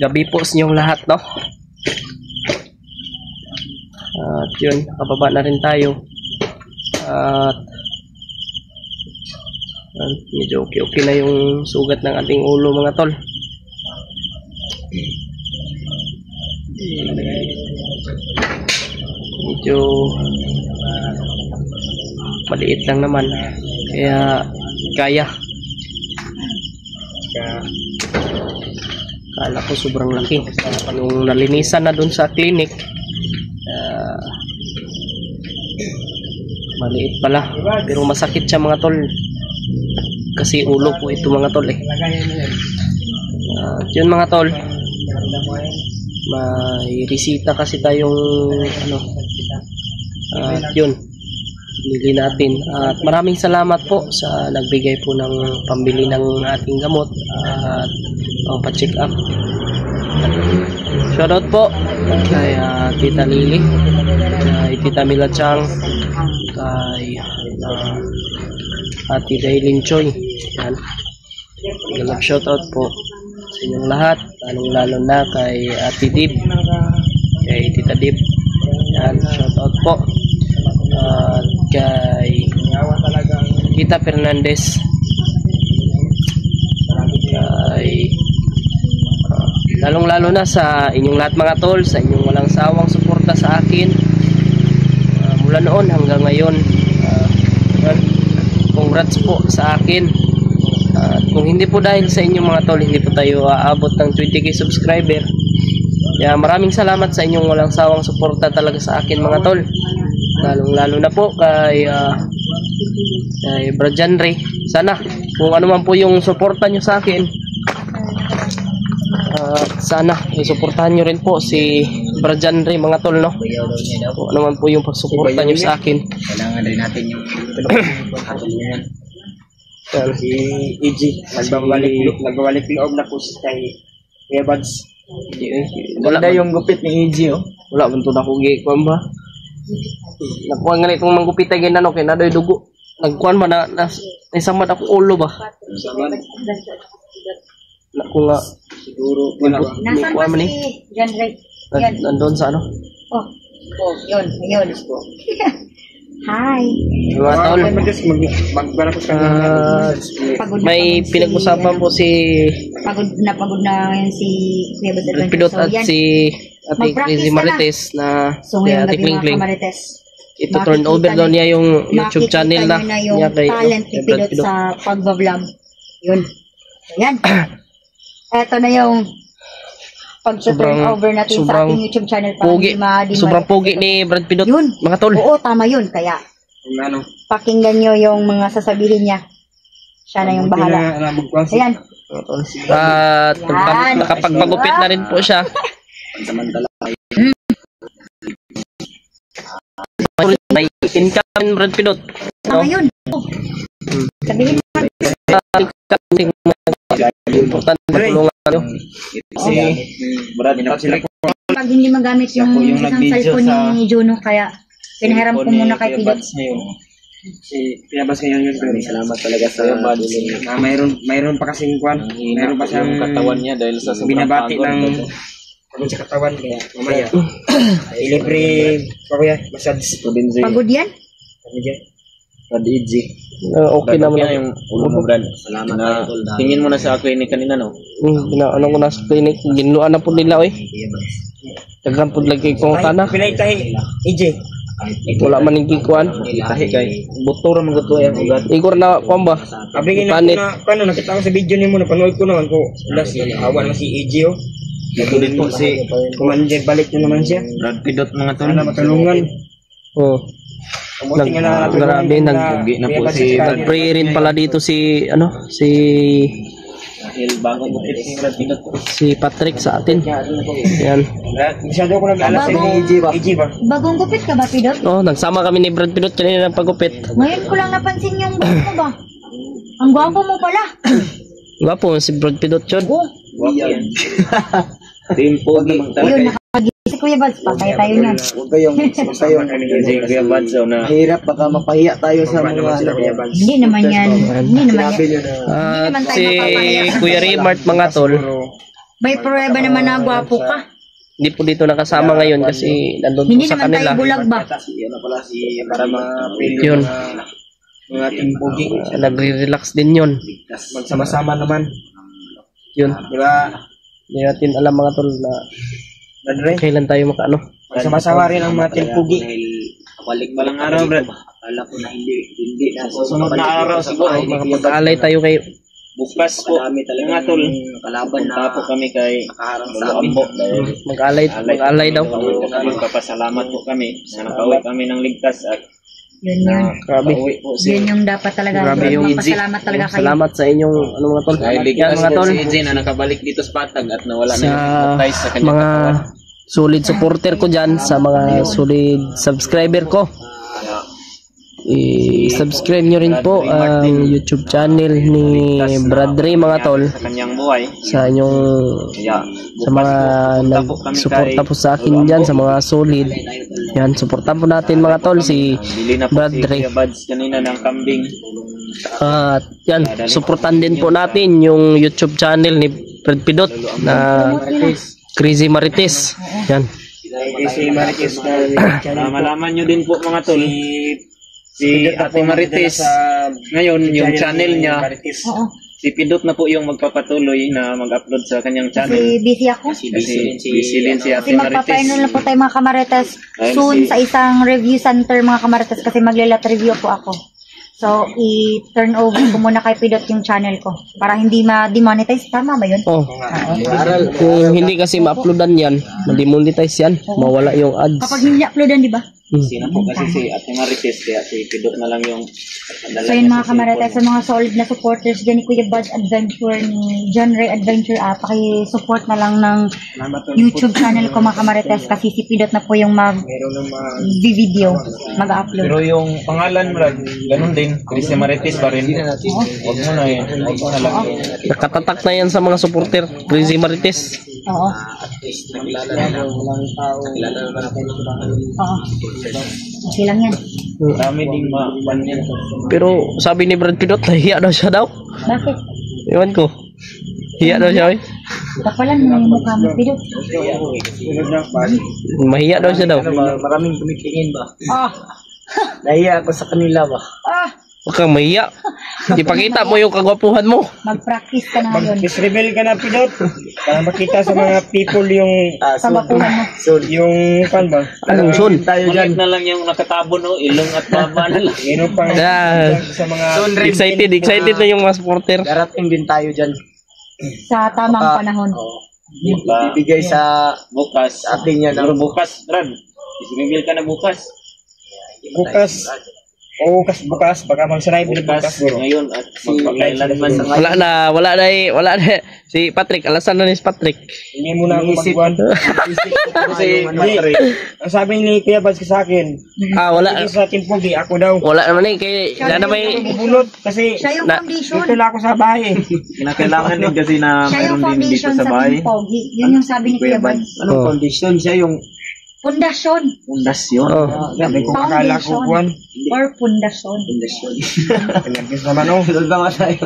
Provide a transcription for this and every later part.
Gabi po sa inyong lahat, no? At yun, nakababa na rin tayo. At medyo okay na yung sugat ng ating ulo, mga tol. Medyo maliit lang naman, kaya kaya. Kala ko sobrang laki. Nung nalinisan na dun sa clinic, maliit pala, pero masakit siya, mga tol, kasi ulo po ito, mga tol, eh. Yun, mga tol, may resita kasi tayong ano, yun, bili natin. At maraming salamat po sa nagbigay po ng pambili ng ating gamot at pa-check up. Shoutout po kay Tita Lily, kay Tita Mila Chang, kay Ate Dailin Choi. Yan. Shoutout po sa inyong lahat, lalong-lalo na kay Ate Dib, kay Tita Dib. Yan, shoutout po. At kay Tita Fernandez, kay lalong-lalo na sa inyong lahat, mga tol, sa inyong walang sawang suporta sa akin mula noon hanggang ngayon. Congrats po sa akin. At kung hindi po dahil sa inyong, mga tol, hindi po tayo aabot ng 20k subscriber. Kaya maraming salamat sa inyong walang sawang suporta talaga sa akin, mga tol. Lalong-lalo na po kay Brad Janry. Sana kung ano man po yung suporta nyo sa akin, sana isuportahan nyo rin po si Brad Janry, mga tol, no? Kung ano man po yung pagsuporta nyo sa akin. Kailangan rin natin yung si EG nagbabalik loob na po kay Kuya Buds. Wala yung gupit ni EG, oh. Wala man to na kugi ko ba. Nakuha nga itong manggupit ay ginano kay nadoy dugo. Nagkuhan ba na isamad ako ulo ba? Naku nga siguro nasaan ba si John Ray? Nandun sa ano? Oh, yun. Hi. Mga tol, may pinag-usapan po si pagod na yun si Brad Pidot at si Ate Crazy Marites na so, si Ate Kling Kling. Ito turn over daw niya yung YouTube channel na niya kay talent ni Pidot sa pagbablog. Yun. Ayan. Ito na yung pag-turn over natin sa ating YouTube channel para sobrang pogi ni Brad Pidot, yun, mga tol. Oo, tama yun. Kaya pakinggan nyo yung mga sasabihin niya. Siya na yung bahala. Ayan. At nakapagpagupit na rin po siya. May income Brad Pidot. Tama yun. Sabihin mo. Importante matulungan nyo. Pag hindi magamit yung isang cellphone ni Juno, kaya pinahiram ko muna kay Pidot. Pinabas ngayon yun. Salamat talaga sa mayroon pa kasing kwan. Mayroon pa siyang katawan niya dahil sa binabati ng sa katawan, kaya mamaya libre pa kuya massage po din sa'yo. Pagod yan? Brad EG. Okay naman yung ulo mo, Brad. Salamat na tingin mo na sa clinic kanina, no? Ano ko na sa clinic, ginuan na po nila, oy. Daghan po lagi kong tanah. Pinay-tahi EG. Wala man yung kikuan. Tahi kay buto ra man gusto yung ugat. Igor na kuan ba? Abingin na kano nakita ko sa video nimo na panood ko naman ko. Plus awan na si EG, oh. Dito po si Commander, balik na naman siya. Brad Pidot, mga tol. Sana matulungan. Oh. Grabe, nag-pray rin pala dito si si Patrick sa atin. Yan. Masyado ko nag-alas sa EG ba? Bagong gupit ka ba, Pidot? Oh, nagsama kami ni Brad Pidot kanina ng paggupit. Ngayon ko lang napansin yung buhok mo ba? Ang gwapo mo pala. Gwapo si Brad Pidot yun. Gwapo yan. Timpo naman talaga. Yun, nakagisi Kuya Buds, patay tayo niyan. Huwag kayong Kuya Buds, mahirap, baka mapahiya tayo sa mga hindi naman yan. Hindi naman yan. Si Kuya Raymart, mga tol, May pruweba naman na gwapo ka. Hindi po dito nakasama ngayon kasi nandun po Hindi sa naman tayo kanila. bulag ba? Para mapili Yun. mga ating pugi. Nagre-relax din yun. Magsama-sama naman. Yun. Di ba? Hindi natin alam mga tol na Brad Ray? kailan tayo makaano. Magsama-sama rin ang mga ating pugi. Balik balang araw, Brad. Akala ko na hindi na. Susunod na araw siguro. Makapag-alay tayo kayo. Bukas po, mga tol. Kalaban Punta po kami kay nakaharang sa amin. Ambo. Dahil Mag-alay daw. magpapasalamat po kami na nakauwi kami ng ligtas at Yun yun. Grabe. pauwi po si Yun yung dapat talaga. Grabe yung Magpasalamat talaga kayo. Salamat sa inyong ano mga tol. dahil Yan ligtas mga po tol. si EJ na nakabalik dito sa Patag at nawala na Sa yung hypnotize sa kanyang mga katawan. solid supporter ko dyan, sa mga solid subscriber ko. I-subscribe nyo rin po ang YouTube channel ni Brad Ray mga tol. Sa kanyang buhay. Sa inyong Kaya sa mga nagsuporta po sa akin dyan, sa mga solid. Yan, suportahan po natin mga tol si bili na po Brad si Ray. Kuya Buds kanina ng kambing. At yan, suportahan din po natin yung YouTube channel ni Fred Pidot na Crazy Marites. Yan. Kasi Marquez Para malaman nyo din po mga tol, si Ate Marites, ngayon yung channel niya, Oo. si Pidot na po yung magpapatuloy na mag-upload sa kanyang channel. Kasi busy ako. Kasi busy din si Kasi Ate magpapainol na Marites. po tayo mga kamarites Ayun soon si- sa isang review center mga kamarites kasi maglalat review po ako. So, i-turn over ko muna kay Pidot yung channel ko para hindi ma-demonetize. Tama ba yun? Oh, kung hindi kasi ma-uploadan yan, ma-demonetize yan, mawala yung ads. Kapag hindi uploadan, di ba? Sino po kasi si Ate Marites, kaya si Pidot na lang yung So yun mga kamarites, sa mga solid na supporters dyan ni Kuya Buds Adventure, ni John Ray Adventure, paki-support na lang ng YouTube channel ko mga kamarites kasi si Pidot na po yung mag-video, mag-upload. Pero yung pangalan, Brad, ganun din. Crazy Marites pa rin. Huwag mo na yun. Huwag mo na lang yun. Nakatatak na yan sa mga supporter, Crazy Marites. Oo. Oo. Okay lang yan. Dami din mapan yan. Pero sabi ni Brad Pidot, nahiya daw siya daw. Bakit? Iwan ko. Hiya daw siya eh. Kapalan mo yung mukha mo, Pidot. Mahiya daw siya daw. Maraming tumitingin ba? Ah! Nahiya ako sa kanila ba? Ah! Huwag kang mahiya. Ipakita mo yung kagwapuhan mo. Mag-practice ka na ngayon. Dis-reveal ka na, Pidot. Para makita sa mga people yung Sa bakuhan mo. yung pan ba? Anong son? Tayo Ulit dyan. na lang yung nakatabo, no? Ilong at baba na lang. Meron pang Ah, sa mga excited na yung mga supporter. darating din tayo dyan. Sa tamang panahon. Bibigay sa Bukas. atin yan. Siguro bukas, Brad. Isibigil ka na bukas. Bukas. Oo, bukas. Baka magsanay din bukas. Bukas, ngayon, at magpakailan man. Wala na. Si Patrick, alasan na ni Patrick. Hindi mo na ako magbuwan. Kasi ang sabi ni Kuya Buds sa akin, Wala. hindi sa atin pogi, ako daw. Wala naman eh. Kaya na may... Bubulot kasi Siya yung foundation. dito lang ako sa bahay. Kinakailangan din kasi na Siya yung mayroon din dito foundation sa sa bahay. Team Pogi. Yun yung sabi ni Kuya Buds. Anong condition? Siya yung Pundasyon. Pundasyon. sabi ko akala ko buwan. Or pundasyon. Pinagkis naman oh. Doon ba nga tayo?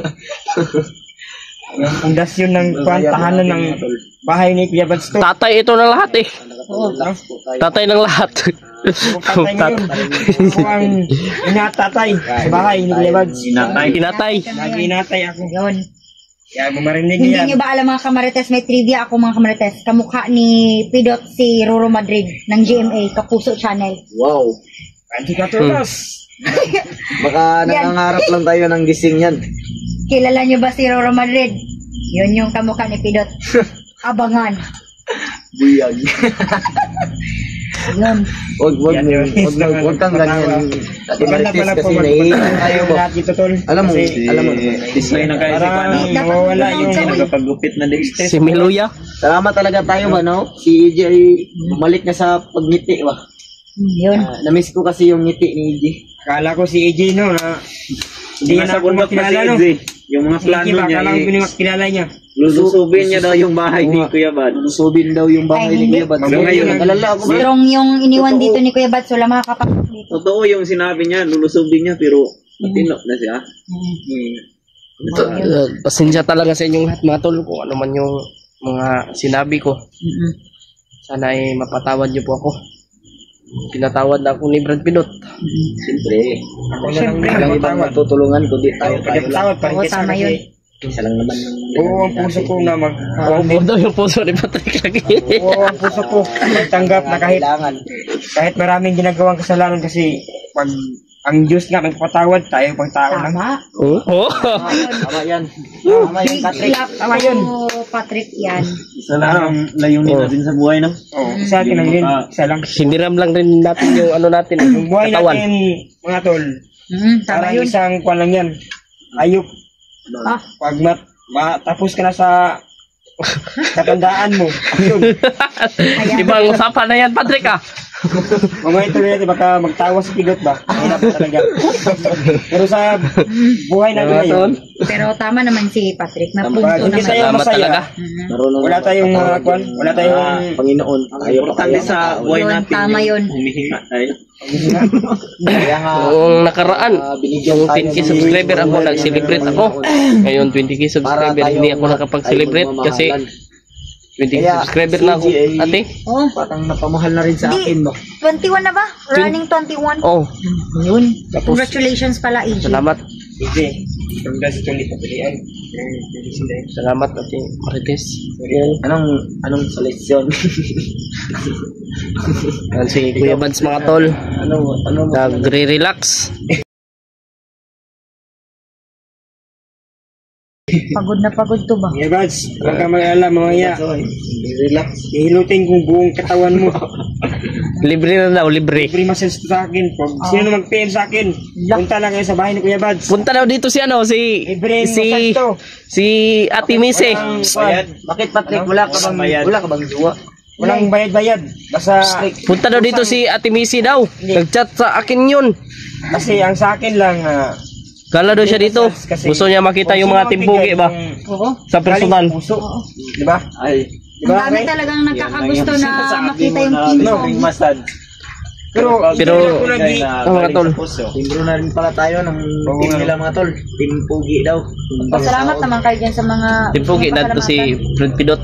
Yung pundasyon ng tahanan ng bahay ni Kuya Buds to. Tatay ito ng lahat eh. Oo. Tatay ng lahat. Tatay ngayon. Ako ang inatatay sa bahay ni Kuya Buds. Hinatay. Nag-inatay ako. Yun. Kaya bumarinig Hindi yan. nyo ba alam mga kamarites, may trivia ako mga kamarites. Kamukha ni Pidot si Roro Madrid ng GMA, Kapuso Channel. Wow. Anti Katulas. Baka nangangarap lang tayo ng gising yan. Kilala nyo ba si Roro Madrid? Yun yung kamukha ni Pidot. Abangan. Buyag. Yun. Huwag kang ganyan. Dati Marites kasi naiinan tayo mo. Alam mo, Display na kayo si parang Pano. mawawala yung Nagpagupit na din. Si Miluya. salamat talaga tayo ba, no? Si EJ ay bumalik na sa pagngiti, ba? Yun. Na-miss ko kasi yung ngiti ni EJ. Akala ko si EJ, no, na hindi na Nasa ako bundok pa si makilala, no? EJ. Yung mga plano niya, Akala ko pinakilala niya. lulusubin niya daw yung bahay ni Kuya Bad. Lulusubin daw yung bahay Ay, ni hindi. Kuya Bad. Hanggang ngayon, nag-alala ako. Strong yung iniwan dito ni Kuya Bats, wala makakapasok dito. Totoo yung sinabi niya, lulusubin niya, pero matino na siya. Pasensya talaga sa inyong lahat mga tol kung ano man yung mga sinabi ko. Sana ay mapatawad niyo po ako. Pinatawad na ako ni Brad Pinot. Siyempre. Siyempre, Walang ibang matutulungan kundi tayo lang. Tawad pa rin Oo, kasi tama yun. Isa lang naman ng Oo, ang puso ko na mag... Oo, daw yung puso ni Patrick lagi. Oo, ang puso ko magtanggap na kahit maraming ginagawang kasalanan kasi pag ang Diyos nga magpatawad tayo pag tao lang. Tama. Oo. Tama yan. Tama yan, Patrick. Tama yun. Patrick, yan. Isa lang ang layunin natin sa buhay, no? Oo, isa atin lang yun. Isa lang. Hiniram lang rin natin yung ano natin. Yung buhay Katawan. natin, mga tol, Tama parang yun. isang kwan lang yan. Ayok. Ah, Pag matapos ka na sa katandaan mo, yun. Ibang usapan na yan, Patrick ah. Mamaya ito natin, baka magtawa si Pidot ba? Hirap na talaga. Pero sa buhay natin ngayon, pero tama naman si Patrick. Na pag punto hindi naman. tayo Salamat masaya, talaga. wala tayong mga kwan, wala tayong Panginoon. Tayo pa kaya sa buhay Yun, natin. tama yun. Humihinga tayo. Kaya nga, Noong nakaraan, binigyan yung tayo 10k ng- subscriber ako, nag-celebrate ako. Ngayon 20k subscriber, hindi ako nakapag-celebrate kasi 20k subscriber na ako, ate. Oh, Parang napamahal na rin sa akin, no? 21 na ba? Running 21. Oh, Yun. Congratulations pala, AJ. salamat. Sige. Congrats to ni Patrick. Salamat, ate Marites. Anong solusyon? Yan si Kuya Bads mga tol. ano Nagre-relax. Pagod na pagod to ba? Yeah, Bads, huwag ka mag-alala, mamaya. Relax. Ihilutin kong buong katawan mo. Libre na daw, libre. Free massage sa akin. Pag sino mag-PM sa akin, punta lang kayo sa bahay ni Kuya Bads. Punta daw dito si ano, Libre massage to. si Ate Mise. Bakit, Patrick? Wala ka bang jowa? Walang bayad-bayad. Basta, Punta daw dito si Ate Mise daw. Nag-chat sa akin yun. kasi ang sa akin lang, Kala daw siya dito. Gusto niya makita yung mga timpugi ba? Oo. Sa personal. galing puso. Di ba? Ay, Ang dami talagang nakakagusto na makita yung team massage. Pero, Pero, ako lagi, mga tol. Timbro na rin pala tayo ng team nila mga tol. Team Pugi daw. Pasalamat naman kayo dyan sa mga... Timpugi na to si Brad Pidot.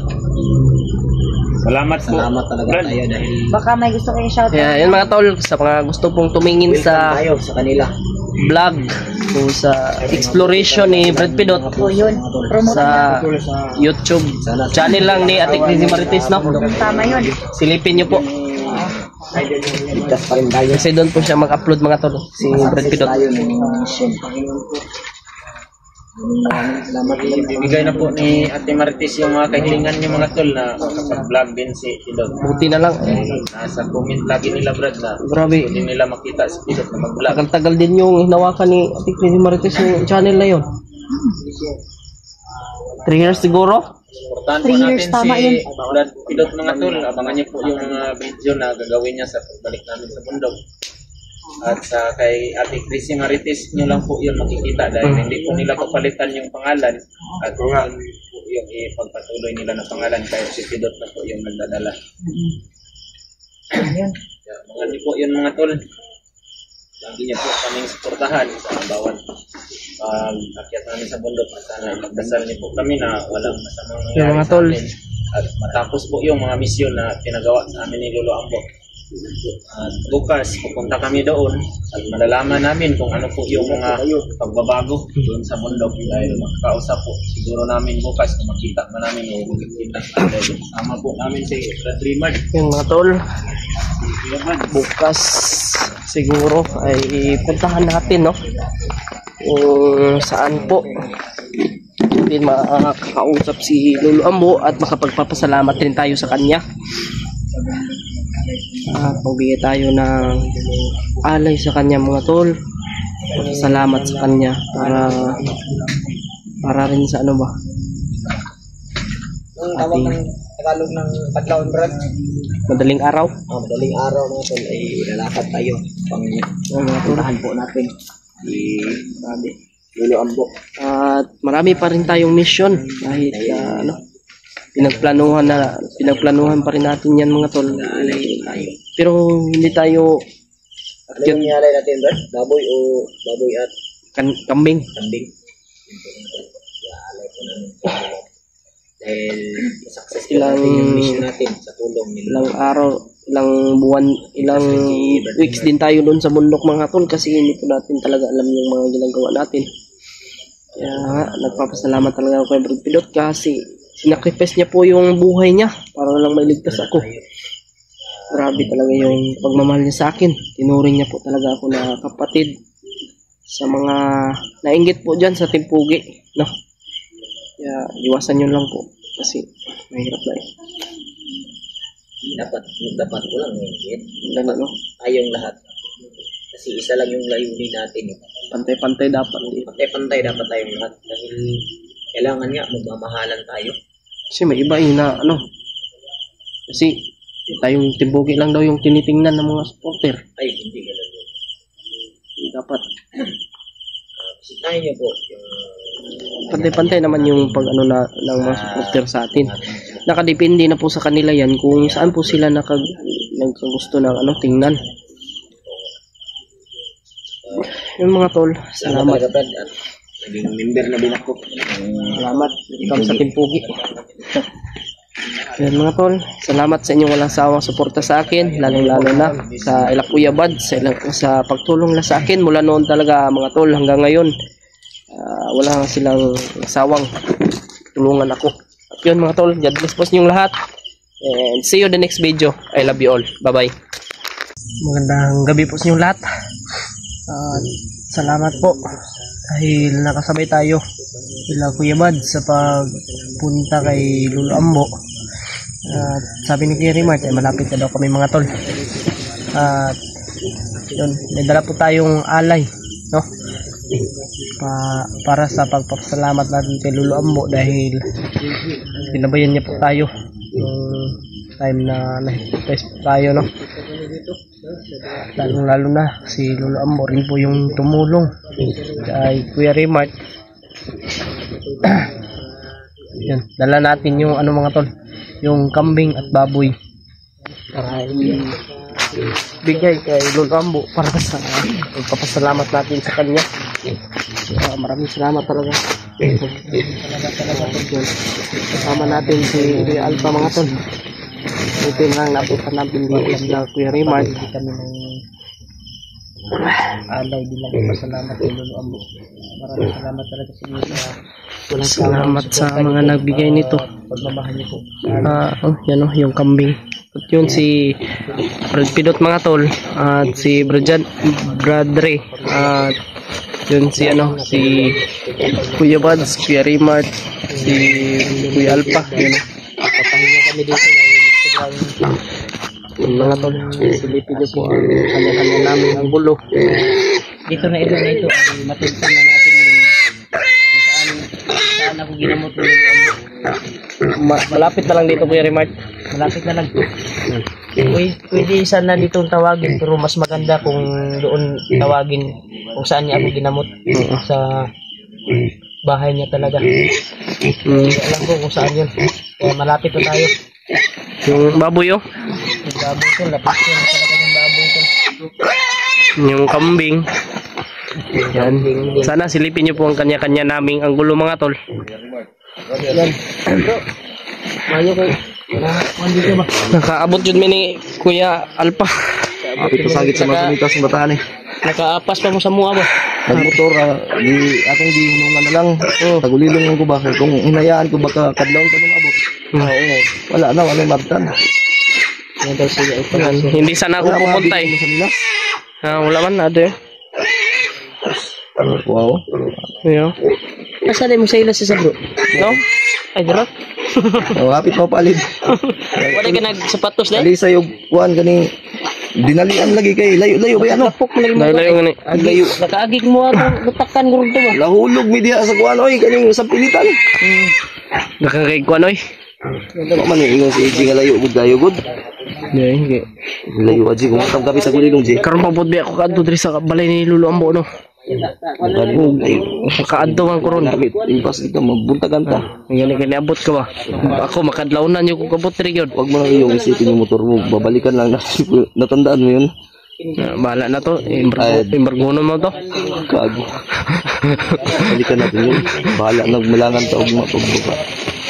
Salamat po. Salamat talaga tayo dahil Baka may gusto kayong shout out. Yan mga tol, sa mga gusto pong tumingin welcome sa tayo sa kanila. vlog o sa exploration ni Brad Pidot O yun. Promote sa YouTube channel lang ni Ate Crazy Marites, no? Tama yun. Silipin niyo po. Ligtas pa rin tayo. Kasi doon po siya mag-upload mga tol, si Brad Pidot. Tayo ng mission. Salamat din. Ibigay na po ni Ate Marites yung mga kahilingan niyo mga tol na makapag-vlog din si Pidot. Buti na lang. Nasa comment lagi nila Brad na Grabe. hindi nila makita si Pidot na mag-vlog. Tagal-tagal din yung hinawakan ni Ate Crazy Marites yung channel na yun. 3 years siguro? Importante 3 po years, natin tama si yun. Brad Pidot mga tol. Abangan niyo po yung mga video na gagawin niya sa pagbalik namin sa bundok. At sa kay Ate Crazy Marites nyo lang po yun makikita dahil hindi po nila papalitan yung pangalan at yun po yung ipagpatuloy nila ng pangalan kaya si Pidot na po yung nagdadala. Ayun. Mga niyo po yun mga tol. Lagi niyo po kaming suportahan sa bawat akyat namin sa bundok. Sana magdasal niyo po kami na walang masamang Yung nangyari mga sa tol. amin. At matapos po yung mga misyon na pinagawa sa amin ni Lolo Ambo. At bukas pupunta kami doon at malalaman namin kung ano po yung mga pagbabago doon sa bundok dahil makakausap po siguro namin bukas kung makita man namin yung magkikita sama po namin si Brad Rimard. Yung mga tol, bukas siguro ay puntahan natin, no? Kung saan po natin makakausap si Lolo Ambo at makapagpapasalamat rin tayo sa kanya. Pagbigay tayo ng alay sa kanya mga tol. Salamat sa kanya para rin sa ano ba? Ang tawag ng Tagalog ng Taglaon, Brad. Madaling araw. Madaling araw mga tol ay lalakad tayo. Puntahan po natin si Lolo Ambo. At marami pa rin tayong mission kahit pinagplanuhan pa rin natin yan mga tol. Pero hindi tayo Ano yung niyalay natin, Brad? Baboy o baboy at kambing. kambing? dahil successful natin yung mission natin sa tulong nila. Ilang araw, ilang buwan, ilang weeks din tayo doon sa bundok mga tol kasi hindi po natin talaga alam yung mga ginagawa natin. Kaya nagpapasalamat talaga ako kay Brad Pidot kasi sinakripes niya po yung buhay niya para lang mailigtas ako. Grabe talaga yung pagmamahal niya sa akin. Tinuring niya po talaga ako na kapatid sa mga nainggit po dyan sa Timpugi, no? Kaya iwasan nyo lang po kasi mahirap na Dapat ko lang ngayon. ano, Tayong lahat. Kasi isa lang yung layunin natin. pantay-pantay dapat. Pantay-pantay dapat tayong lahat. Dahil kailangan nga magmamahalan tayo. Kasi may iba na ano. Kasi tayong Timpugi lang daw yung tinitingnan ng mga supporter. Ay, hindi ganun yun. Dapat Kasi tayo niyo po yung pantay-pantay naman yung pag ano na ng mga supporter sa atin. Nakadepende na po sa kanila yan kung saan po sila nagkagusto ng ano tingnan. Yung mga tol, salamat. At naging member na din ako. Salamat. Welcome sa Timpugi. Yan mga tol, salamat sa inyong walang sawang suporta sa akin, lalong-lalo na sa Kuya Bad, sa pagtulong na sa akin mula noon talaga mga tol hanggang ngayon. Wala silang sawang tulungan ako. At yun mga tol, God bless po sa inyong lahat. And see you the next video. I love you all. Bye-bye. Magandang gabi po sa inyong lahat. Salamat po dahil nakasabay tayo sila Kuya Bad sa pagpunta kay Lolo Ambo. Sabi ni Kuya Rimart ay malapit na daw kami mga tol. At yun, may dala po tayong alay, no? Para sa pagpapasalamat natin kay Lolo Ambo dahil pinabayan niya po tayo yung time na nahipis tayo, no? Lalo na si Lolo Ambo rin po yung tumulong kay Kuya Rimart. Yan, dala natin yung ano mga tol, yung kambing at baboy para bigay kay Lolo Ambo para sa pagpapasalamat natin sa kanya. Maraming salamat talaga. Kasama natin si Kuya Alpha mga tol. Ito lang napunta natin dito sa Kuya Rimart. Hindi kami ng alay din lang pasalamat kay Lolo Ambo. Maraming salamat talaga sa inyo. Salamat sa mga nagbigay nito. Pagmamahal niyo po. Yan o, yung kambing. At yun si Brad Pidot mga tol. At si Bradre. At yun si ano, si Kuya Buds, Kuya Rimart, si Kuya Alpha. Yun. Papahinga kami dito ng mga tol. Silipin niyo po ang kanya-kanya namin ang bulo. Dito na ito ay matulsan na natin yung saan ako ginamot ng malapit na lang dito Kuya Rimart. Malapit na lang. Pwede sana dito tawagin pero mas maganda kung doon tawagin kung saan niya ako ginamot sa bahay niya talaga. Alam ko kung saan yun. Kaya malapit na tayo. Yung baboy yung baboy ko, lapit ko na talaga yung baboy ko. Yung kambing. Yan. Sana silipin niyo po ang kanya-kanya naming ang gulo mga tol. Yan. Bro, mayo kayo. Nakaabot yun ni Kuya Alpha. Apit pa sagit sa mga kumitas ng bataan eh. Nakaapas pa mo sa mua ba? Nagmotor, di aking di hinungan na lang. Tagulilong lang ko ba? Kung hinayaan ko baka kadlaw pa nung abot. Oo. Wala na, wala mabtan. Hindi sana ako pupunta eh. Wala man na ado eh. Wow. Ayan. Asa mo sa ila sa bro? No? Ay, dira? Hapit pa palid. Wala ka nagsapatos na? Ali sa'yo, kuhan gani. Dinalian lagi kay layo-layo ba yan? Lapok mo lagi mo. Layo nga ni. Layo. Nakaagig mo ako. Lutakan mo rin ito ba? Lahulog media sa kuhan oy, kaning sa pilitan. Nakakagig ko ano eh. Ano man yung ingon si Eji nga layo gud gayo gud. Hindi. Layo aji kung matang gabi sa gulilong Ji. Karon pa pud ako kadto diri sa balay ni Lolo Ambo no. Makaadto man ko ron. Impas ito mabuntagan ta. Ngani kani abot ka ba? Ako makadlawnan yo kung kabot diri gyud. Wag mo lang iyong isipin yung motor mo, babalikan lang natin. Natandaan mo yun? Bahala na to. Embargono mo to. Kago. Balikan natin yun. Bahala nagmalangan ta og mapagbuka.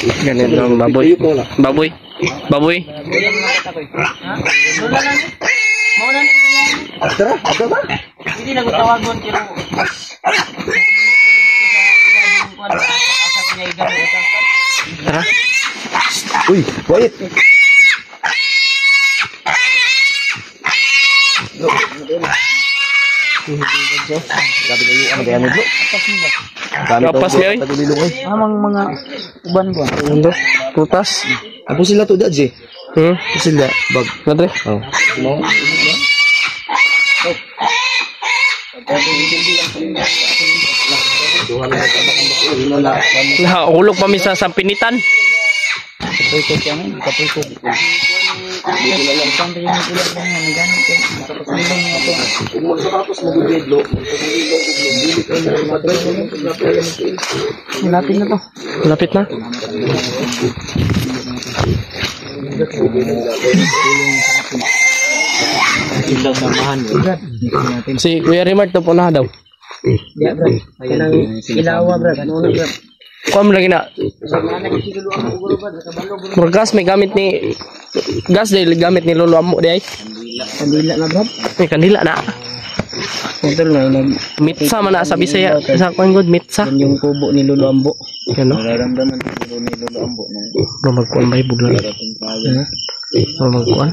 Ganito ang baboy. Baboy. Baboy. Tara, ato ba? Hindi na ko tawagon pero Tara. Uy, wait. Kapas niya, Amang mga uban ko. Ano? Putas. Ako sila to dadji. Ako sila bag. Nadre. Oh. Mo. Nahulog pa mi sa sampinitan. Malapit na to. Malapit na. Si Kuya Rimart to po na daw. Ya, bro. Ilawa, bro. Ano, bro? Kuha mo lagi na. Gas may gamit ni gas dahil gamit ni Lolo Amo di ay. Kandila na, bro. May kandila na. Ito nga, Mitsa man na sa Bisaya. Sa kuan good mitsa. yung kubo ni Lolo Ambo. Ano? Nararamdaman siguro ni Lolo Ambo na Bro magkuan ba ibuglan? Bro magkuan.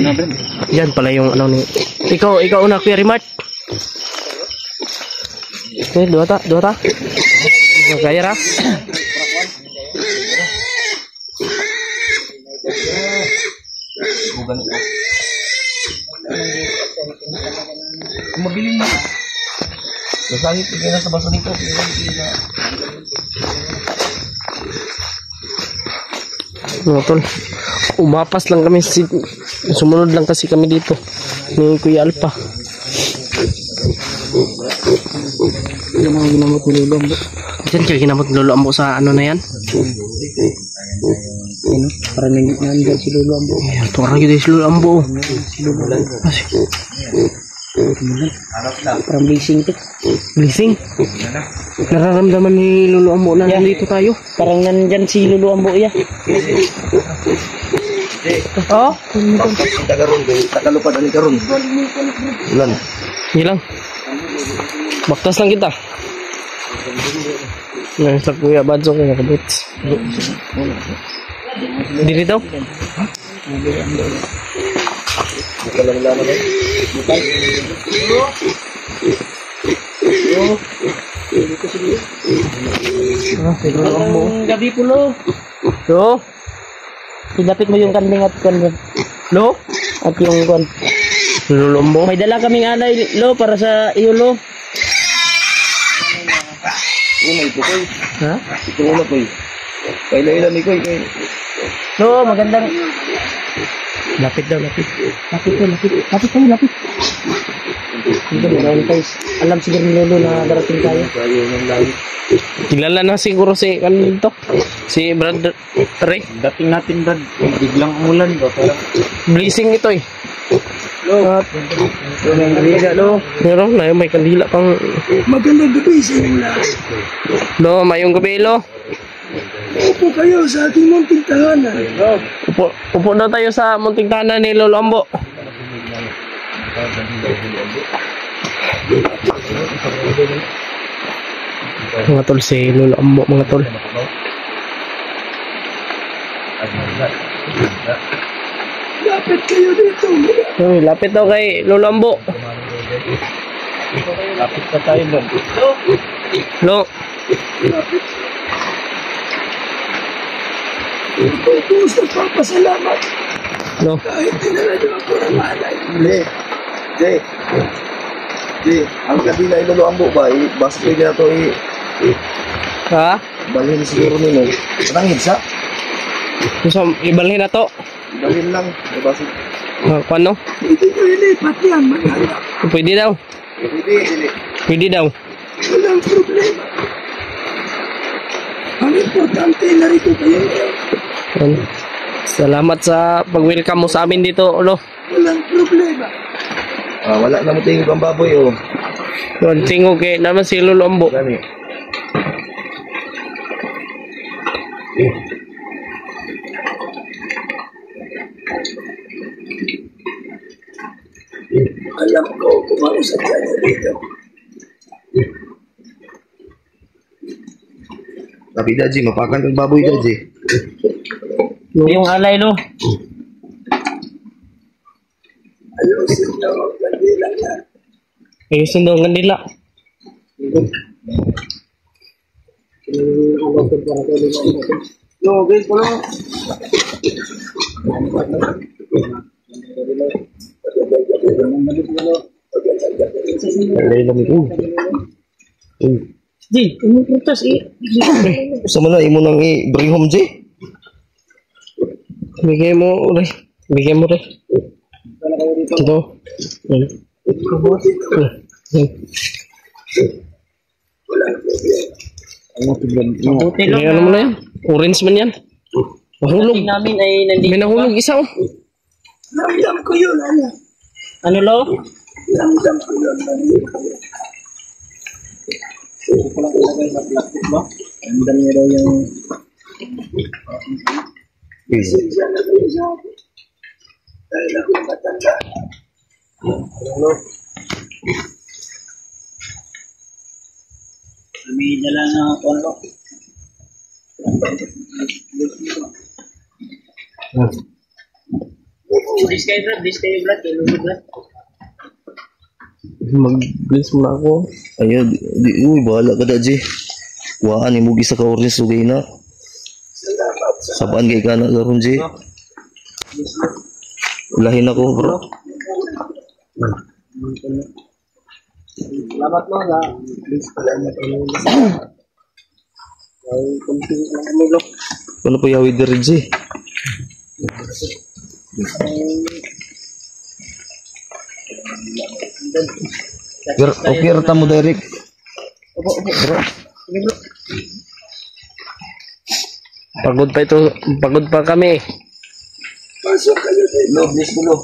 na, bro. Yan pala yung ano ni. Ikaw una Kuya Rimart. Okay, dua ta. Kaya ra. Mabiling na. Nasangit ko na sa baso nito. Mga tol, umapas lang kami sumunod lang kasi kami dito ni Kuya Alpha. Yan ang ginamot ni Lolo Ambo. Diyan kaya ginamot Lolo Ambo sa ano na yan? Ano? Para nandiyan si Lolo Ambo. Ayan, ito orang yun si Lolo Ambo. Parang blessing to. Blessing. Nararamdaman ni Lolo Ambo na nandito tayo. Parang nandyan si Lolo Ambo, ya. Oh? Tagalupad ani karon. Ulan. Hilang. Baktas lang kita. Nah, sa Kuya Badzo kaya kabits. Diri daw. Gabi pulo. Lo, Ilapit mo yung kanding at kon. lo, At yung kon. Lolo Ambo. May dala kaming alay, lo, para sa iyo, lo. Ha? Ito ulo ko eh. Kailan ni ko eh. Lo, magandang. Lapit daw, lapit. Lapit tayo, lapit. Hindi mo guys. Alam siguro ni Lolo na darating tayo. Kilala na siguro si kanito. Si Brad Ray. Dating natin, Brad. Biglang umulan ba? Blessing ito eh. Lo. Lo. Pero na may kandila pang Magandang gabi sa inyo lahat. lo, mayong gabi lo. Upo kayo sa ating munting tahanan. Upo daw tayo sa munting tahanan ni Lolo Ambo. Mga tol, si Lolo Ambo, mga tol. Lapit kayo dito. Uy, lapit daw kay Lolo Ambo. Lapit pa tayo doon. Lo, Pupus na papasalamat. lo. Kahit dinala niyo ako ng alay. Di, ang kabila Lolo Ambo ba? Basta pwede na ito Ha? balhin siguro nilo. Patangin sa? Gusto ibalhin na to. Balhin lang. Basta. Paano? Hindi ko ilipat yan, manala. Pwede daw. Hindi. Pwede daw. Walang problema. Ang importante narito kayo. Yan. Salamat sa pag-welcome mo sa amin dito, Lo. Walang problema. Wala na mo tingin pang baboy, oh. Yun, tingog kay naman si Lolo Ambo. Gani. Alam ko kung ano sa niya dito. Tapi Daji, mapakan kang baboy Daji. Yung alay, no? Ayusin niyo ang kandila niya. Ayusin daw ang kandila. No, guys, wala. Alay lang ito. Di, yung prutas Sama na, imo nang i-bring home, Ji. Bigay mo, Ray. Bigay mo, Ray. Ito. Mabuti lang Ano mo na yan? Orange man yan. Nahulog. namin ay nandito. May nahulog isa, oh. Ramdam ko yun, ano? Ano lo? Ramdam ko yun, Ramdam niya daw yung Siya na kayo sa akin. Dahil ako matanda. may dala na ano. This kayo Brad, kailulo Brad. Mag-bless mo na ako. Ayan, uy, bahala ka Daji. Waan, imugi sa ka-orange sugay na. Sabaan kay ka na garon, Ji. Ulahin ako, bro. Salamat mo na. Ay, kunting lang kami lo. Ano pa yawi diri, Ji? Okay, rata mo, Derek. Pagod pa ito. Pagod pa kami. Pasok kayo dito. Bless mo, lo.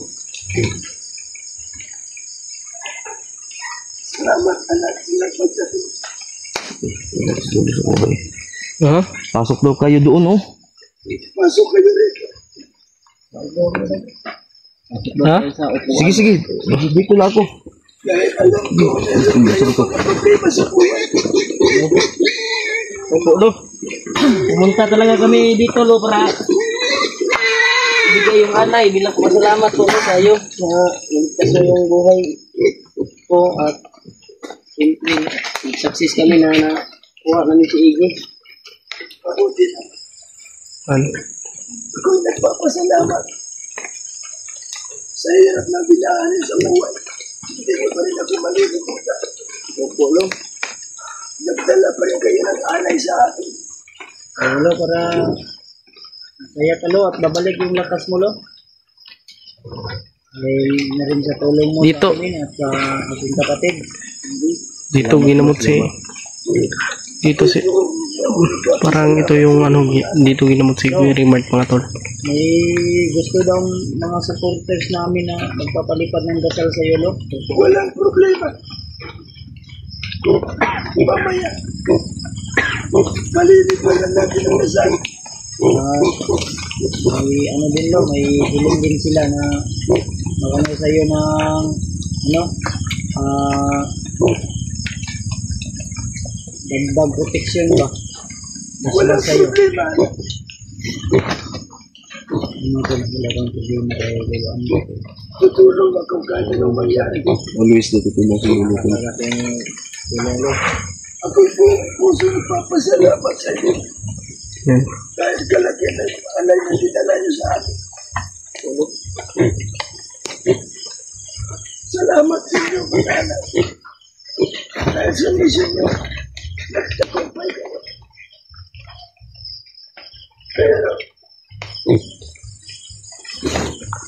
Salamat anak sila pagdating. Ha? Pasok daw kayo doon, oh. Pasok kayo dito. Ha? Sige, sige. Dito na ako. Dahil alam ko, meron kayo mga problema sa buhay. Opo lo. Pumunta talaga kami dito lo para bigay yung anay bilang pasalamat po sa iyo na iligtas mo yung buhay ko at siyempre success kami na nakuha namin si Iggy. Mabuti na. Ano? Ako'y nagpapasalamat sa hirap na binaanin sa buhay. Hindi ko pa rin ako malilimutan. Opo lo. Nagdala pa rin kayo ng anay sa akin. Ayun lo para masaya ka lo at babalik yung lakas mo lo. Dahil na rin sa tulong mo Dito. sa amin at sa ating kapatid. Dito ginamot si... Dito si... Parang ito yung ano... Dito ginamot si Kuya Rimart, mga tol. May gusto daw mga supporters namin na magpapalipad ng dasal sa iyo, lo. Walang problema. Mamaya. Malilipan lang natin ang dasal. May ano din lo, may hiling din sila na magano sa iyo ng ano dagdag protection ba? Walang Sa iyo. problema. Ano ko na sila kung problema kayo gawaan mo. Tutulong ako kahit anong mangyari. Always natutulong sa ulo ko. Parating tulong lo. Ako'y buong puso nagpapasalamat sa iyo. Yan. Dahil kalaki na yung alay na dinala niyo sa akin. Salamat sa inyo, mga anak. Dahil sa mission niyo, nagtakumpay kayo.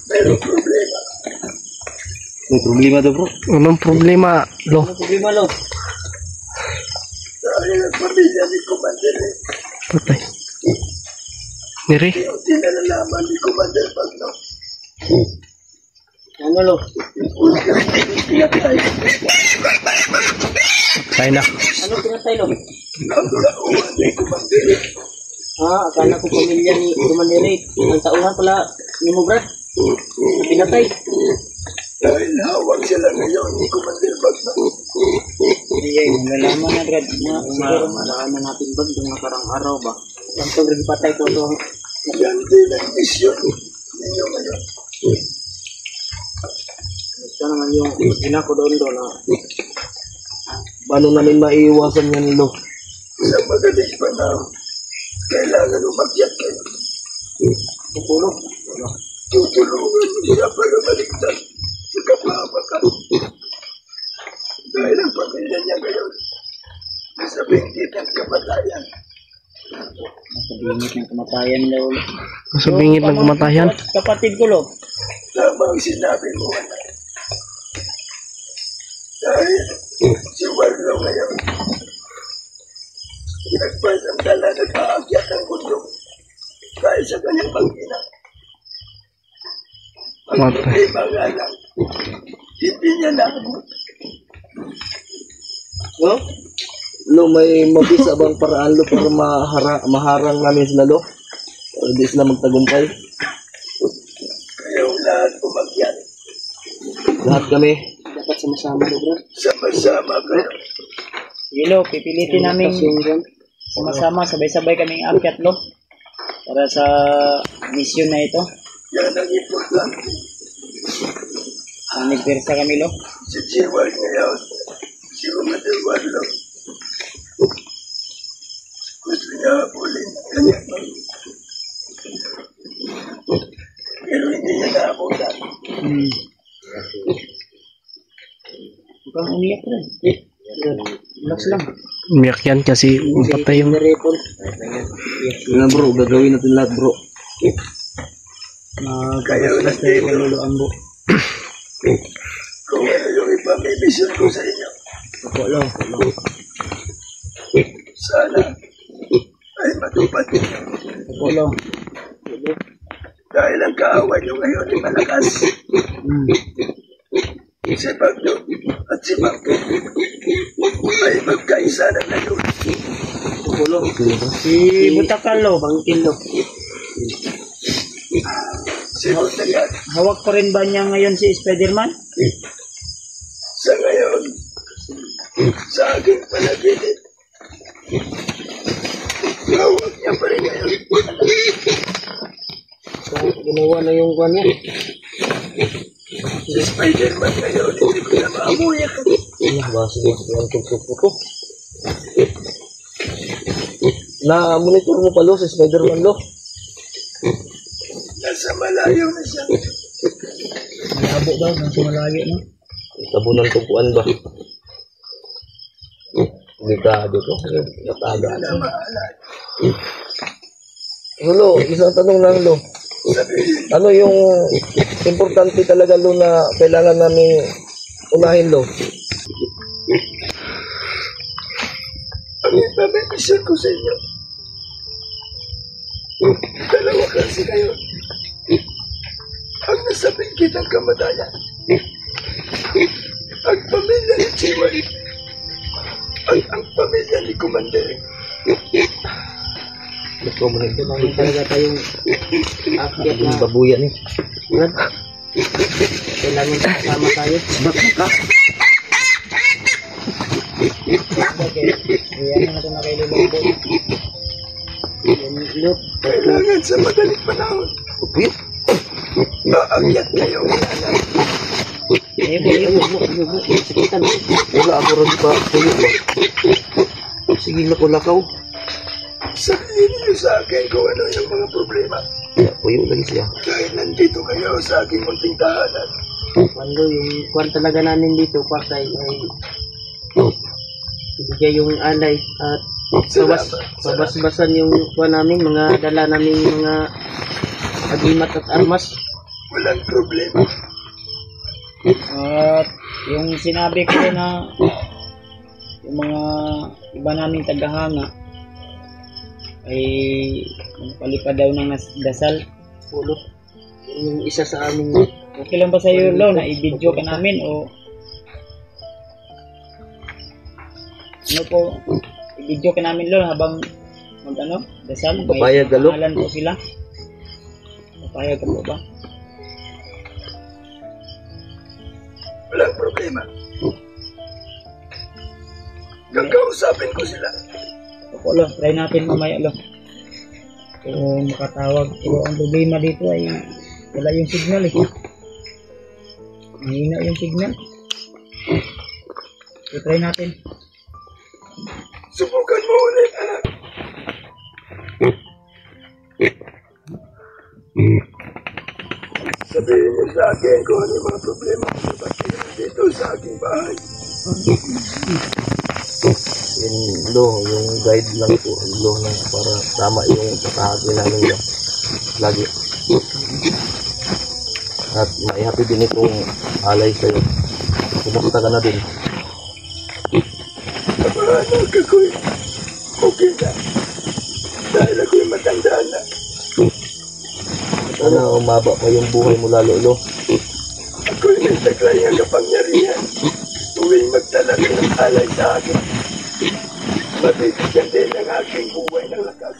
Pero problema. May problema daw, bro. Anong problema, lo? Ano problema lo? Dahil ang pamilya ni Commander, Patay. Niri? yung tinalalaman ni Commander Pagno. Ano lo? Pinatay. Tayo na. Ano pinatay lo? Ang nakuha ni Commander. Akala ko pamilya ni Commander. Ang tauhan pala ni mo, Brad. Pinatay. Dahil hawak sila ngayon ni Commander Bagna. Nalalaman na, Brad. Siguro malaman natin, Brad, yung nakarang araw ba? Ang sobrang patay ko ito. Yan din ang misyon ninyo ngayon. Ito naman yung ina ko doon na Paano namin maiiwasan yan, Lo? Sa magaling panahon, kailangan umakyat kayo. Tutulungan mo siya para maligtas sa kapahamakan. Dahil ang pamilya niya ngayon, nasa bingkit ng kamatayan. bingit ng kamatayan daw. Sa bingit ng kamatayan. Kapatid ko, Lo. Tama ang sinabi mo, anak. Dahil si Warlo ngayon, nagpasamdala nag-aakyat ang bundok dahil sa kanyang pangina. Ang problema nga lang, hindi niya naabot. No? Lo, may mabisa bang paraan, Lo, para maharang namin sila, Lo? Para di sila magtagumpay? Kayong lahat umakyat. Lahat kami. Dapat sama-sama, Lo, Brad. Sama-sama kayo. Lo, pipilitin namin sama-sama, sabay-sabay kaming akyat, Lo. Para sa mission na ito. Yan ang importante. Nagpersa kami, Lo. Si Jiwal ngayon, si Commander Warlo. Gusto niya habulin ang kanyang pamilya. Pero hindi niya naabutan. Mukhang umiyak, Brad. Relax lang. Umiyak yan kasi patay yung... Nga, bro, gagawin natin lahat, bro. Kayo nag-tayo. Kung ano yung ipamibisyon ko sa inyo. Sana ay matupad ninyo. Dahil ang kaawan nyo ngayon ay malakas. Si Bagno at si Bangko ay magkaisa na ngayon. Si Butakal, Lo. Bangkin, Lo. Si Buntagan, Hawak pa rin ba niya ngayon si Spider-Man? sa ngayon, sa aking panaginip, hawak niya pa rin ngayon. Ginawa na yung kwan niya. Si Spider-Man ngayon, hindi ko na maamuyak. Na-monitor mo pa, Lo, si Spider-Man, Lo. Nasa malayo na siya. Malabo daw, nasa malayo, no? Tabunan tungkuan ba? Hindi ka dito. Nataga. Na maalala. Lo, isang tanong lang, Lo. Sabihin, Ano yung importante talaga, Lo, na kailangan namin unahin, Lo? ang ipamibisyon ko sa inyo. Dalawa kasi kayo. Ang nasa bingkit ng kamatayan. Ang pamilya ni Chiway. At ang pamilya ni Commander. Gusto mo rin ito. Talaga tayong akyat Yung na babuyan eh. kailangan kasama tayo. Ayan na ito na kayo lulungkot. Look, Kailangan sa madaling panahon. Maakyat kayo. sakitan. Wala ako rin pa. Tuyo ba? Sige, lako-lakaw. Sabihin niyo sa akin kung ano yung mga problema. Ya, puyo lagi siya. Dahil nandito kayo sa aking munting tahanan. Cuando yung kwan talaga namin dito, patay ay ibigay yung alay at babas-basan yung kwan namin, mga dala namin mga agimat at armas. Walang problema. At yung sinabi ko na yung mga iba naming tagahanga ay palipad daw ng dasal ulo. Yung isa sa aming okay lang ba sa iyo, Lo, na i-video ka namin o ano po, i-video ka namin, Lo, habang mag-ano, dasal. may Papayag ka, Lo? pangalan po sila. Papayag ka po ba? Walang problema. Kakausapin ko sila. Opo, Lo. Try natin mamaya, Lo. Kung makatawag. Pero ang problema dito ay wala yung signal eh. Mahina yung signal. So, try natin. Subukan mo ulit, anak. Sabihin niyo sa akin kung ano yung mga problema ko sa pagtingin dito sa aking bahay. Yung Lo, yung guide lang po, Lo, na para tama yung pagkakagin namin Lo. Lagi. At maihapi din itong alay sa'yo. Kumusta ka na din? Anak ako'y okay na. Dahil ako'y matanda na. Sana umaba pa yung buhay mo lalo, Lo. Ako'y may taglay ang kapangyarihan. Tuwing magdala ng alay sa akin. Mabibigyan din ang aking buhay ng lakas.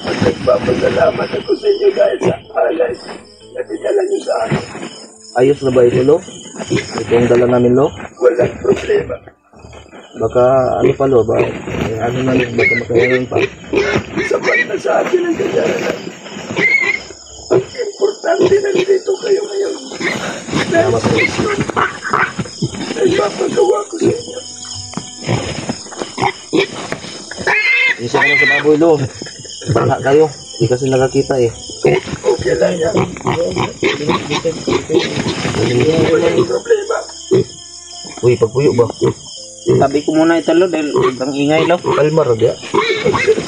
At nagpapasalamat ako sa inyo dahil sa alay na dinala niyo sa akin. Ayos na ba ito, Lo? Ito ang dala namin, Lo? Walang problema. Baka ano pa, Lo? Ano namin, baka makayaran pa. Sapat na sa akin ang kanyaranan. Ang importante na dito kayo ngayon. Dahil sa misyon na ipapagawa ko sa inyo. Isa ka lang sa baboy, Lo. Baka kayo. Hindi kasi nakakita eh. Okay lang yan. Walang problema. Uy, pagpuyo ba? Tabi ko muna ito, Lo, dahil sobrang ingay, Lo. Kalmar, agya.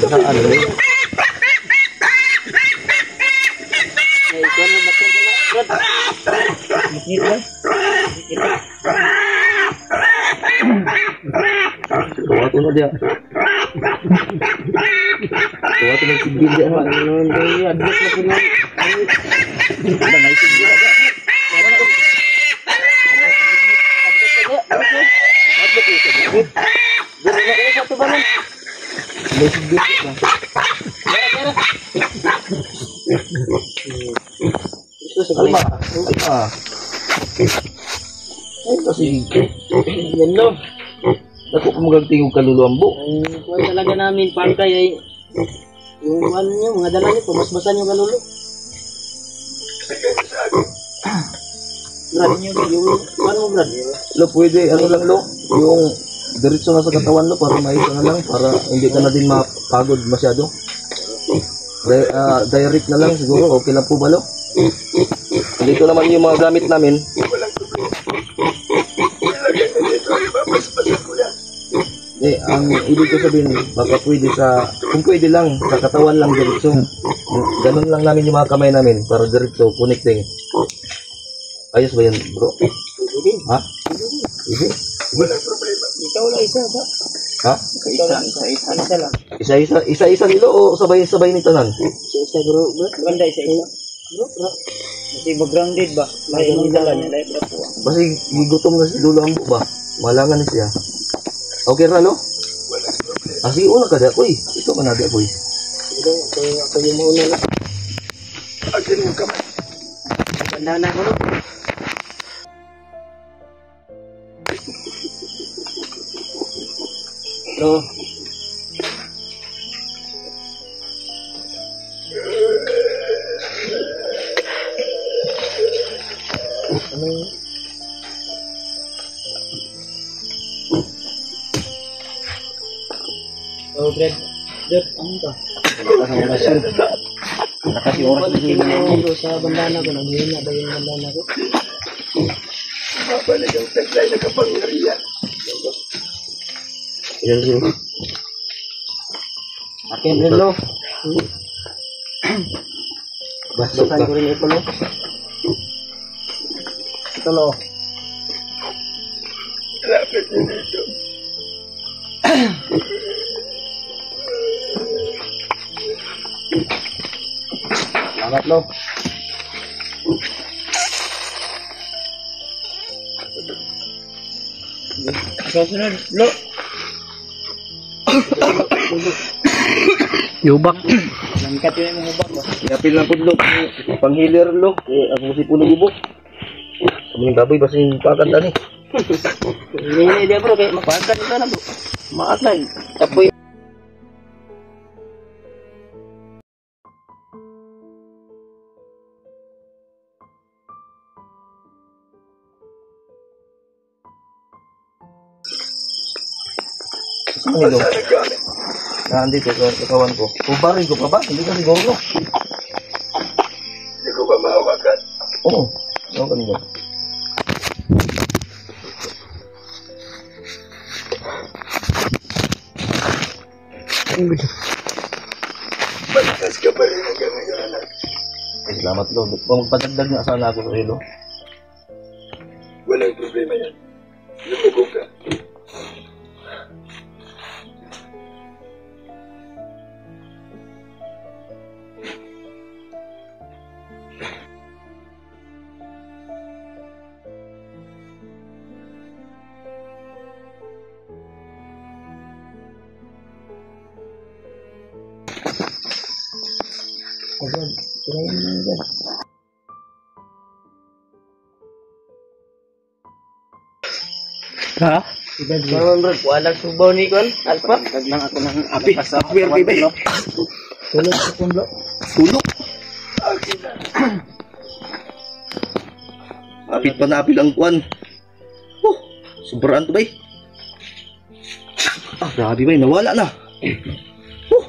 Saan, Lo? Tuwa na dia. Tuwa na sigil dia. Adjust na sila. Kalma. Kalma. Ay, kasi yan no. Dako pa magagtingog kaluluambo. Ang kuwan talaga namin, pangkay ay yung ano nyo, mga dala nyo, pumasbasan yung kalulo. Brad nyo, yung ano mo, Brad? Lo, pwede, ano lang, Lo, yung diretso na sa katawan, Lo, para maisa na lang, para hindi ka na din mapagod masyado. Direct na lang, siguro, okay lang po ba, Lo? Dito naman yung mga gamit namin. Ang ibig ko sabihin, baka pwede kung pwede lang, sa katawan lang diretso. Ganun lang namin yung mga kamay namin, para diretso, connecting. Ayos ba yan, bro? Ha? Sige. Walang problema. Ikaw lang isa ba? Ha? Ikaw lang, isa lang. Isa-isa nilo o sabay-sabay ni tanan? Isa, bro. Ganda, isa. Bro. Kasi mag-grounded ba? May yung dala niya, life na po. Kasi gutom na si Lolo Ambo ba? Malangan na siya. Okay ra, Lo? Sige, una ka da, Uy. Ito ka na da, Uy. Ako yung mauna na. Akin yung kamay. Ganda na ako, no? Lo. Oh, Brad. Ano ka? Nakasi oras na siya. Ano sa bandana ko, nanghihina ba yung bandana ko? Babalik ang taglay na kapangyarihan. Yan siya. Akin rin, Lo. Basasan ko rin ito, Lo. Ito, Lo. Lapit niyo dito. Salamat, Lo. Ikaw sunod, Lo. Yubak. Langkat yun yung hubak ba? Yapil lang pudlo. Pang-healer lo. Ako si puno bubok. Kami yung baboy, basta yung pakan tani. Hindi dia bro, kayak mapakan ka na bro. Maatag. Apoy. Saan nilo? Nandito sa katawan ko. Kubarin ko pa ba? Hindi ka siguro no? Hindi ko ba mahawakan? Oo. Ano ka nilo? Malakas ka pa rin hanggang ngayon, anak. Ay, salamat lo. Magpadagdag nga sana ako sa ilo. Walang problema yan. Lumugo ka. Ha? Naman bro, walang subaw ni Kon, Alpha. Lang ako ng Api, api, api. tulog sa pundo. Tulog. Akin na. Apit pa na apil ang kuwan. Oh, sobraan to bay. Ah, grabe bay, nawala na. Oh,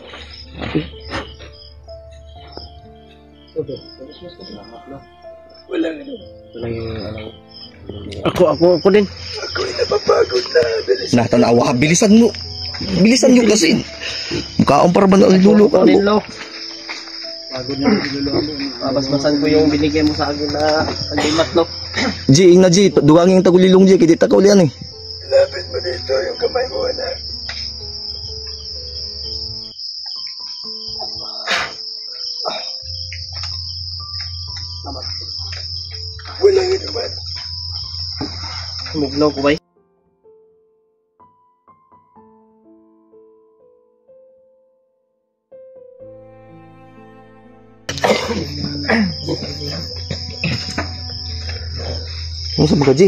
Walang ano. Ako din. Ako'y napapagod na. Bilis. natanawa, bilisan mo. Bilisan nyo kasi. Mukhaong para ba na lulo ka Ako din mo? lo. Babasbasan ko yung binigay mo sa akin na alimat lo. G, ing na G, duwang yung tagulilong G, kiti takaw liyan eh. Lapit mo dito yung kamay mo, anak. Walang ano man. Mugnaw ko bay. Ano sa mga G?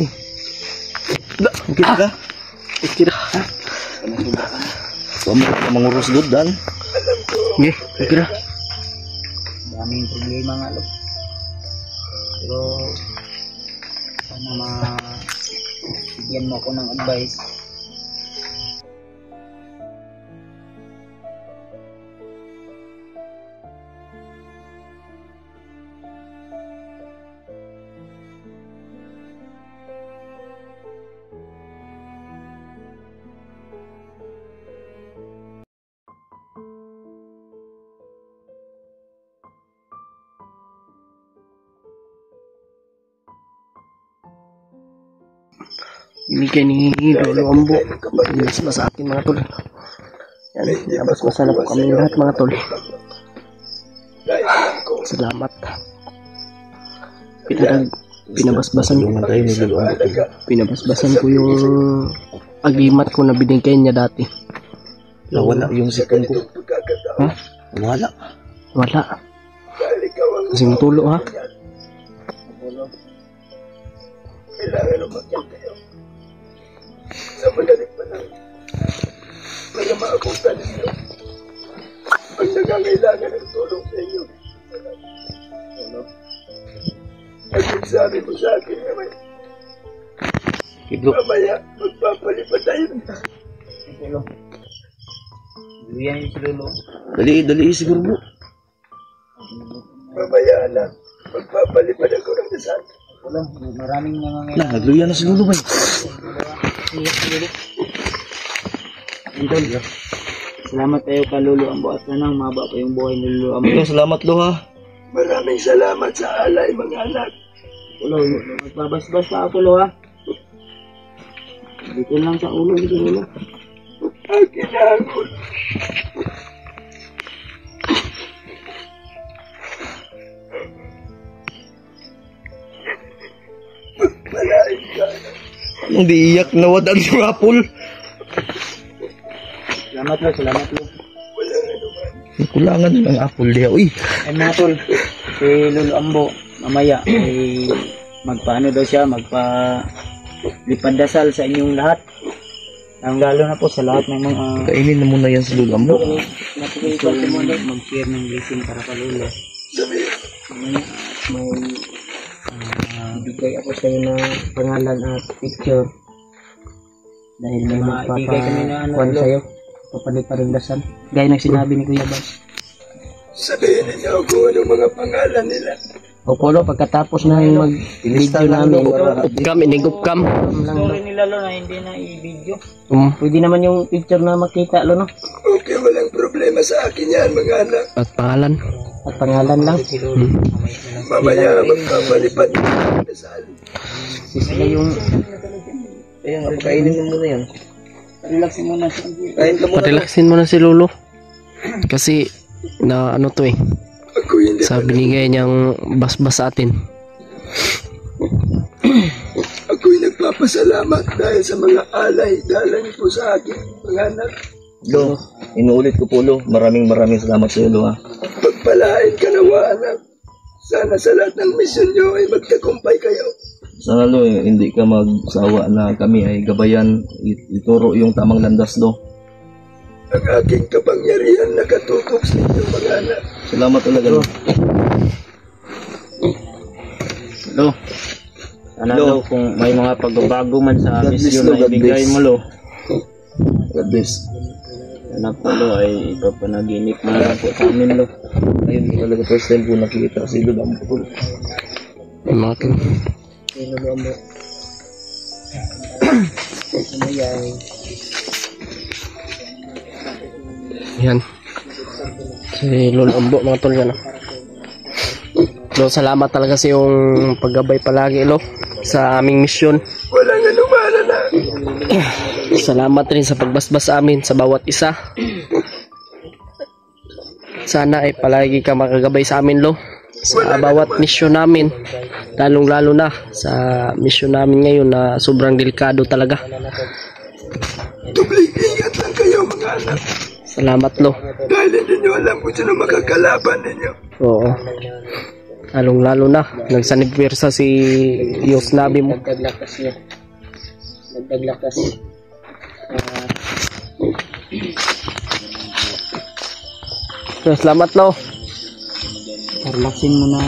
Bukit ka? Ikira. Mangurus doon, Dan. Nge, ikira. Daming problema nga lo. Pero sana bigyan mo ako ng advice. Binigay ni Lolo Ambo. Bilis ba sa akin mga tol. Yan, nabasbasa na po kami lahat mga tol. Dahil alam ko, Salamat. Pinabasbasan ko yung agimat ko na binigay niya dati. Nawala yung sikon ko. itong pagkakataon. Ha? Wala. Wala. Dahil ikaw ang Kasing tulo ha. kailangan umakyat kayo. Sa madaling panahon. Para maabutan ninyo. Pag nangangailangan ng tulong sa inyo. At nagsabi mo sa akin naman, Kiblo. mamaya magpapalipad tayo. Luyan yung si Lolo. Dali siguro mo. Mamaya na, magpapalipad ako ng dasal. Wala, maraming Lah, nangangailangan. nagluya na si Lolo ba? Antol, salamat tayo ka Lolo Ambo at sanang maba pa yung buhay ni Lolo Ambo. Yo, salamat lo ha. Maraming salamat sa alay, mga anak. Ulo, magbabasbas pa ako Lo ha. Dito lang sa ulo dito Lolo. Akin na ako. Malain ka. Anong di iyak na wadang yung apple? Salamat Lo, salamat Lo. Kulangan ng apple diha. Uy, Ay mga tol, si Lolo Ambo, mamaya, ay magpaano daw siya, magpa-lipad dasal sa inyong lahat. Ang lalo na po sa lahat ng mga kainin na muna yan sa lugambo. mag-share ng blessing para pa Lolo. Mamaya, may bigay ako sa iyo na pangalan at picture. Dahil may magpapakuan sa'yo, papalit pa rin dasal. Gaya ng sinabi ni Kuya Bas. Sabihin niyo kung anong mga pangalan nila. O Polo, pagkatapos na yung mag-video namin, Upcam, inigupcam. story ni Lalo na hindi na i-video. Pwede naman yung picture na makita, Lolo, no? Okay, walang problema sa akin yan, mga anak. At pangalan. At pangalan lang. Mamaya magpapalipad ng dasal. Sila yung Ayan, kainin mo muna yan. relaxin muna. Kain ka muna. Parelaxin mo na si Lolo. Kasi, na ano to eh. Ako hindi Sa binigay niyang basbas sa atin. Ako'y nagpapasalamat dahil sa mga alay dala niyo po sa akin, mga anak. Lo, inuulit ko po, Lo. Maraming salamat sa iyo, Lo, ha. Pagpalain ka nawa, anak. Sana sa lahat ng misyon niyo ay magtagumpay kayo. Sana, Lo, hindi ka magsawa na kami ay gabayan, ituro yung tamang landas, Lo. Ang aking kapangyarihan nakatutok sa inyo, mga anak. Salamat talaga, Lo. Lo, sana Lo. Lo, kung may mga pagbabago man sa God bless, mission Lo, na God ibigay bless. mo, Lo. God bless. Sana po, Lo, ay ipapanaginip mo na po sa amin, Lo. Ayun, talaga first time po nakikita si Lo ang putol. Yung mga to. Yan. Si Lolo Ambo, mga tol yan. Lo, salamat talaga sa yung paggabay palagi, Lo, sa aming misyon. Walang anuman, anak. Salamat rin sa pagbasbas sa amin sa bawat isa. Sana ay palagi ka makagabay sa amin, Lo, sa bawat misyon namin. Lalong-lalo na sa misyon namin ngayon na sobrang delikado talaga. Dubling ingat lang kayo, mga anak. Salamat, Lo. Dahil hindi nyo alam kung sino makakalaban ninyo. Oo. Lalong-lalo na nagsanibwersa si Diyos Nabi mo. Nagdaglakas niya. Nagdaglakas. Salamat, Lo. Relaxin mo na.